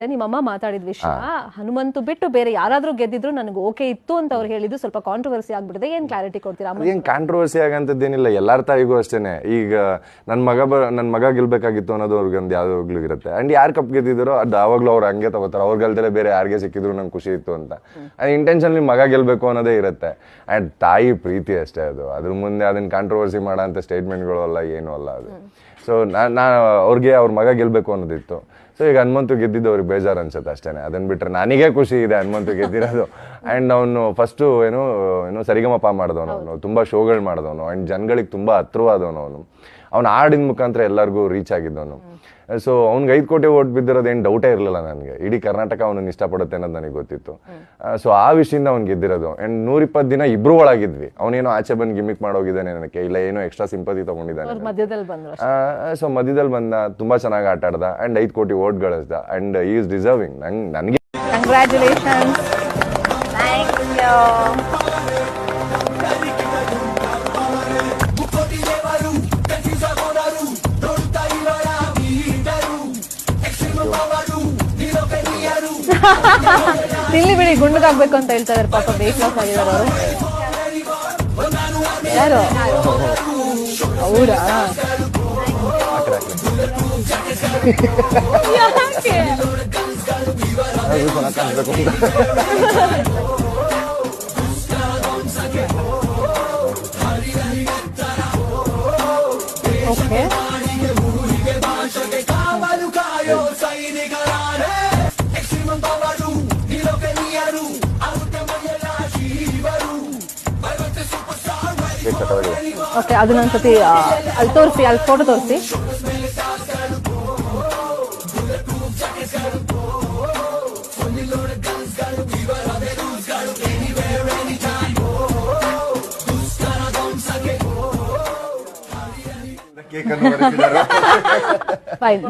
ನಿಮ್ಮಮ್ಮ ಮಾತಾಡಿದ ವಿಷಯ ಹನುಮಂತು ಬಿಟ್ಟು ಬೇರೆ ಯಾರಾದ್ರೂ ಗೆದ್ದಿದ್ರು ನನಗೆ ಓಕೆ ಇತ್ತು ಅಂತ ಅವ್ರು ಹೇಳಿದ್ದು ಸ್ವಲ್ಪ ಕಾಂಟ್ರವರ್ಸಿ ಆಗ್ಬಿಟ್ಟಿದೆ. ಏನ್ ಕ್ಲಾರಿಟಿ ಕೊಡ್ತೀರಾ? ಏನ್ ಕಾಂಟ್ರವರ್ಸಿ ಆಗಂತದ್ದೇನಿಲ್ಲ, ಎಲ್ಲಾರ ತಾಯಿಗೂ ಅಷ್ಟೇನೆ. ಈಗ ನನ್ ಮಗ ಗೆಲ್ಬೇಕಾಗಿತ್ತು ಅನ್ನೋದು ಅವ್ರಿಗೊಂದು ಯಾವಾಗ್ಲೂ ಇರುತ್ತೆ. ಅಂಡ್ ಯಾರು ಕಪ್ ಗೆದ್ದಿದ್ರು ಅದು ಅವಾಗ್ಲೂ ಅವ್ರು ಹಂಗೆ ತಗೋತಾರೆ. ಅವ್ರ ಗೆಲ್ದಲೆ ಬೇರೆ ಯಾರಿಗೆ ಸಿಕ್ಕಿದ್ರು ನಂಗೆ ಖುಷಿ ಇತ್ತು ಅಂತ ಇಂಟೆನ್ಷನ್ಲಿ ಮಗ ಗೆಲ್ಬೇಕು ಅನ್ನೋದೇ ಇರುತ್ತೆ. ಅಂಡ್ ತಾಯಿ ಪ್ರೀತಿ ಅಷ್ಟೇ ಅದು. ಅದ್ರ ಮುಂದೆ ಅದನ್ನ ಕಾಂಟ್ರವರ್ಸಿ ಮಾಡೋ ಅಂತ ಸ್ಟೇಟ್ಮೆಂಟ್ಗಳು ಅಲ್ಲ, ಏನೂ ಅಲ್ಲ ಅದು. ಸೊ ಅವ್ರಿಗೆ ಅವ್ರ ಮಗ ಗೆಲ್ಬೇಕು ಅನ್ನೋದಿತ್ತು. ಸೊ ಈಗ ಹನುಮಂತು ಗೆದ್ದಿದ್ದು ಅವ್ರಿಗೆ ಬೇಜಾರು ಅನ್ಸುತ್ತೆ ಅಷ್ಟೇ. ಅದನ್ನ ಬಿಟ್ಟರೆ ನನಗೆ ಖುಷಿ ಇದೆ ಹನುಮಂತು ಗೆದ್ದಿರೋದು. ಆ್ಯಂಡ್ ಅವನು ಫಸ್ಟು ಏನೋ ಸರಿಗಮಪ ಮಾಡಿದವನು, ಅವನು ತುಂಬ ಶೋಗಳು ಮಾಡಿದವನು. ಆ್ಯಂಡ್ ಜನಗಳಿಗೆ ತುಂಬ ಹತ್ರವಾದವನು. ಅವನು ಹಾಡಿನ ಮುಖಾಂತರ ಎಲ್ಲರಿಗೂ ರೀಚ್ ಆಗಿದ್ದವನು. ಸೊ ಅವ್ನಿಗೆ 5 ಕೋಟಿ ಓಟ್ ಬಿದ್ದಿರೋದೇನು ಡೌಟೇ ಇರಲಿಲ್ಲ ನನಗೆ. ಇಡೀ ಕರ್ನಾಟಕ ಅವನನ್ನು ಇಷ್ಟಪಡುತ್ತೆ ಅನ್ನೋದು ನನಗೆ ಗೊತ್ತಿತ್ತು. ಸೊ ಆ ವಿಷಯದಿಂದ ಅವ್ನು ಗೆದ್ದಿರೋದು. ಆ್ಯಂಡ್ 120 ದಿನ ಇಬ್ರು ಒಳಗಿದ್ವಿ. ಅವನೇನೋ ಆಚೆ ಬಂದು ಗಿಮಿಕ್ ಮಾಡೋಗಿದ್ದಾನೆ ನನಗೆ, ಇಲ್ಲ ಏನೋ ಎಕ್ಸ್ಟ್ರಾ ಸಿಂಪತಿ ತಗೊಂಡಿದ್ದಾನೆ. ಸೊ ಮಧ್ಯದಲ್ಲಿ ಬಂದ, ತುಂಬಾ ಚೆನ್ನಾಗಿ ಆಟ ಆಡ್ದ. ಆ್ಯಂಡ್ 5 ಕೋಟಿ ಓಟ್ ಗಳಿಸ್ದ. ಆ್ಯಂಡ್ ಈ ಇಸ್ ಡಿಸರ್ವಿಂಗ್. ನನಗೆ ಕಂಗ್ರ್ಯಾಚುಲೇಷನ್ಸ್. ತಿನ್ಲಿ ಬಿಡಿ, ಗುಂಡಗಾಗ್ಬೇಕು ಅಂತ ಹೇಳ್ತಾ ಇದಾರೆ ಪಾಪ. ವೇಟ್ ಲಾಸ್ ಆಗಿದ್ದಾರೆ ಅವರು. ಯಾರು? ಹೌದಾ? ಓಕೆ. ಓಕೆ, ಅದನ್ನೊಂದ್ಸತಿ ಅಲ್ಲಿ ತೋರಿಸಿ, ಅಲ್ಲಿ ಫೋಟೋ ತೋರಿಸಿ. ಫೈನ್.